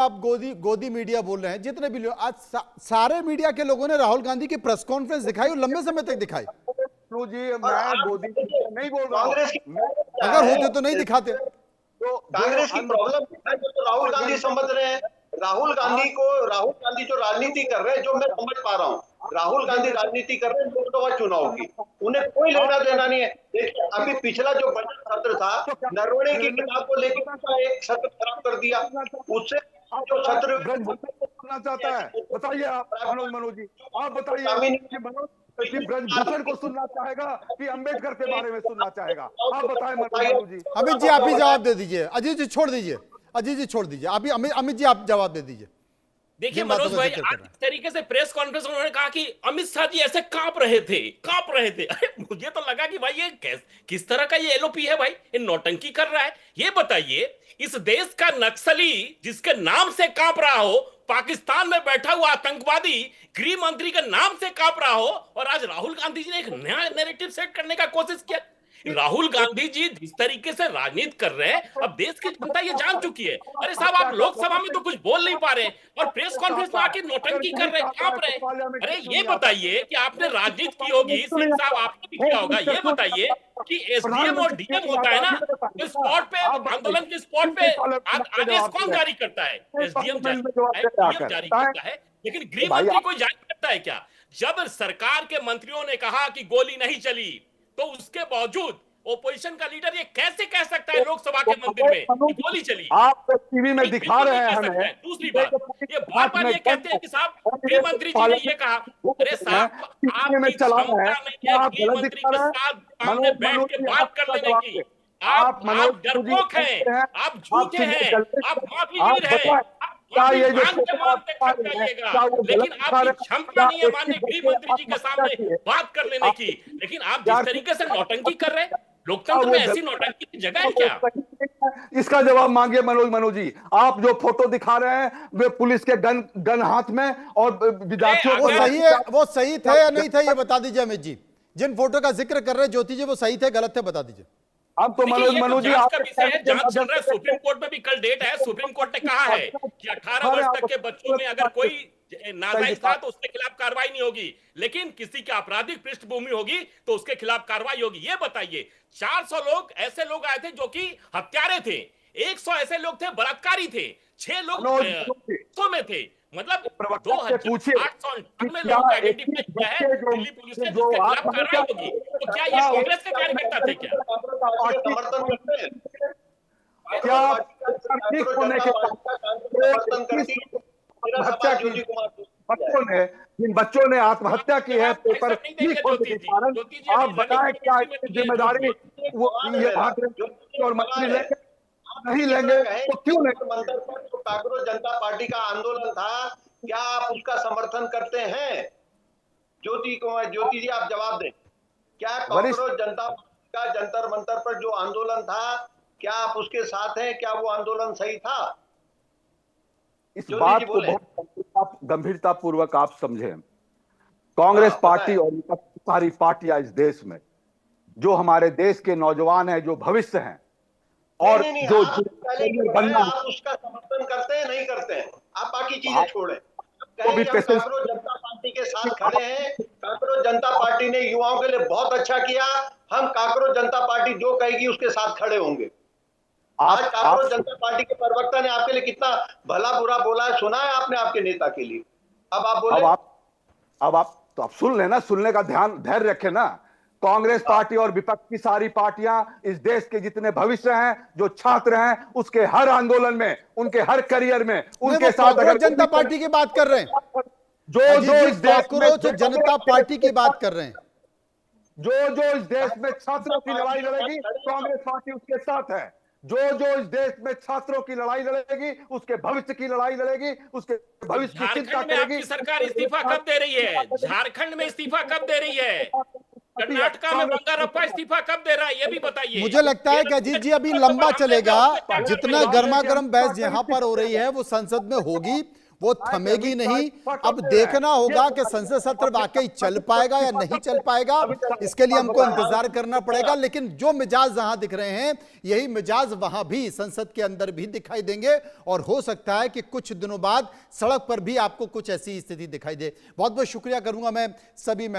आप गोदी गोदी मीडिया बोल रहे हैं, जितने भी लोग आज सारे मीडिया के लोगों ने राहुल गांधी की प्रेस कॉन्फ्रेंस दिखाई और लंबे समय तक दिखाई। जी मैं गोदी नहीं बोल रहा कांग्रेस की हूं। अगर होते तो नहीं दिखाते। तो कांग्रेस की प्रॉब्लम तो राहुल गांधी समझ रहे हैं। राहुल गांधी जो राजनीति कर रहे हैं, जो मैं समझ पा रहा हूँ, राहुल गांधी राजनीति कर रहे हैं लोकसभा चुनाव की, उन्हें कोई लेना देना नहीं है। देखिए अभी पिछला जो बजट सत्र था, नरवणे की किताब को लेकर उसका एक सत्र खराब कर दिया। उससे जो सत्र सुनना चाहता है, बताइए आप मनोज जी, आप बताइए कि मनोज ब्रजभूषण को सुनना चाहेगा कि अंबेडकर के बारे में सुनना चाहेगा? आप बताएं मनोज जी। अमित जी आप ही जवाब दे दीजिए, अजीत जी छोड़ दीजिए, अजीत जी छोड़ दीजिए, आप ही अमित जी आप जवाब दे दीजिए। देखिए मनोज भाई, आज इस तरीके से प्रेस कॉन्फ्रेंस में उन्होंने कहा कि अमित शाह जी ऐसे कांप रहे थे। अरे मुझे तो लगा कि भाई ये किस तरह का ये एलओपी है भाई, ये नौटंकी कर रहा है। ये बताइए, इस देश का नक्सली जिसके नाम से कांप रहा हो, पाकिस्तान में बैठा हुआ आतंकवादी गृह मंत्री के नाम से कांप रहा हो, और आज राहुल गांधी जी ने एक नया नैरेटिव सेट करने का कोशिश किया। राहुल गांधी जी जिस तरीके से राजनीति कर रहे हैं, अब देश की जनता ये जान चुकी है। अरे साहब, आप लोकसभा में तो कुछ बोल नहीं पा रहे और प्रेस कॉन्फ्रेंस में आके नौटंकी कर रहे हैं, कांप रहे हैं। अरे ये बताइए कि आपने राजनीति की होगी, सिंह साहब आपने भी किया होगा, ये बताइए कि एसडीएम और डीएम होता है ना, तो स्पॉट पे आंदोलन के स्पॉट पे आदेश कौन जारी करता है? एसडीएम जारी करता है, लेकिन गृह मंत्री कोई जारी करता है क्या? जब सरकार के मंत्रियों ने कहा कि गोली नहीं चली, तो उसके बावजूद ओपोजिशन का लीडर ये कैसे कह सकता है लोकसभा के मंदिर में कि गोली चली? आप तो टीवी में दिखा रहे हैं हमें। दूसरी बात, ये बार-बार ये कहते हैं कि साहब गृह मंत्री जी ने ये कहा। अरे साहब, आपकी क्षमता नहीं है गृह मंत्री के साथ सामने बैठ के बात कर लेने की। आप डरपोक हैं, आप झूठे हैं, आप माफीगीर हैं, लेकिन आपकी क्षमता नहीं है माननीय गृह मंत्री जी के सामने बात कर लेने की। लेकिन आप जिस तरीके से नौटंकी कर रहे हैं, लोकतंत्र में ऐसी नौटंकी की जगह है क्या? इसका जवाब मांगिए मनोज जी। आप जो फोटो दिखा रहे हैं वे पुलिस के गन हाथ में और विद्यार्थियों वो सही है, वो सही थे या नहीं थे ये बता दीजिए अमित जी। जिन फोटो का जिक्र कर रहे हैं ज्योति जी, वो सही थे गलत थे बता दीजिए। अब तो मनोज जी जांच चल रहा है, सुप्रीम कोर्ट में भी कल डेट है। सुप्रीम कोर्ट ने कहा है कि 18 वर्ष तक के बच्चों में अगर कोई नाजायज था तो उसके खिलाफ कार्रवाई नहीं होगी, लेकिन किसी की आपराधिक पृष्ठभूमि होगी तो उसके खिलाफ कार्रवाई होगी। ये बताइए, 400 लोग ऐसे लोग आए थे जो कि हत्यारे थे, 100 ऐसे लोग थे बलात्कारी थे, 6 लोग में थे, मतलब 2898 लोगों का आइडेंटिफाई किया है दिल्ली पुलिस ने, जिसके खिलाफ कार्रवाई होगी। तो क्या ये कांग्रेस के कार्यकर्ता थे क्या? समर्थन करते हैं क्या ठीक होने के जिन बच्चों ने आत्महत्या की है पेपर लीक होने के कारण, आप बताएं क्या जिम्मेदारी वो ये और मंत्री लेंगे नहीं लेंगे तो क्यों नहीं? कांग्रेस जनता पार्टी का आंदोलन था, क्या आप उसका समर्थन करते हैं? ज्योति जी आप जवाब दें। क्या कांग्रेस जनता पार्टी का जंतर मंतर पर जो आंदोलन था, क्या आप उसके साथ हैं? क्या वो आंदोलन सही था? इस बात को बहुत गंभीरता पूर्वक आप समझें। कांग्रेस पार्टी और सारी पार्टियां इस देश में, जो हमारे देश के नौजवान हैं, जो भविष्य हैं, और नहीं, जो आप उसका समर्थन करते हैं नहीं करते हैं, आप बाकी चीजें छोड़ें। कांग्रेस जनता पार्टी के साथ खड़े हैं, कांग्रेस जनता पार्टी ने युवाओं के लिए बहुत अच्छा किया, हम कांग्रेस जनता पार्टी जो कहेगी उसके साथ खड़े होंगे। आज कांग्रेस जनता पार्टी के प्रवक्ता ने आपके लिए कितना भला बुरा बोला है, सुना है आपने आपके नेता के लिए। अब आप बोले, अब आप तो आप सुन लेना, सुनने का धैर्य रखें ना। कांग्रेस पार्टी और विपक्ष की सारी पार्टियां इस देश के जितने भविष्य हैं, जो छात्र हैं, उसके हर आंदोलन में, उनके हर करियर में उनके साथ। अगर जनता पार्टी की बात कर रहे हैं, जो इस देश में जनता पार्टी की बात कर रहे हैं, जो इस देश में छात्रों की लड़ाई लड़ेगी, कांग्रेस पार्टी उसके साथ है। जो इस देश में छात्रों की लड़ाई लड़ेगी, उसके भविष्य की लड़ाई लड़ेगी, उसके भविष्य की चिंता करेगी। आपकी सरकार इस्तीफा कब दे रही है? झारखंड में इस्तीफा कब दे रही है? कर्नाटका में बंगारप्पा इस्तीफा कब दे रहा है? ये भी बताइए। मुझे लगता है कि अजीत जी अभी लंबा चलेगा, जितना गर्मा गर्म बहस यहाँ पर हो रही है वो संसद में होगी, वो थमेगी नहीं। अब देखना होगा कि संसद सत्र वाकई चल पाएगा या नहीं चल पाएगा, इसके लिए हमको इंतजार करना पड़ेगा। लेकिन जो मिजाज जहां दिख रहे हैं, यही मिजाज वहां भी संसद के अंदर भी दिखाई देंगे, और हो सकता है कि कुछ दिनों बाद सड़क पर भी आपको कुछ ऐसी स्थिति दिखाई दे। बहुत बहुत शुक्रिया करूंगा मैं सभी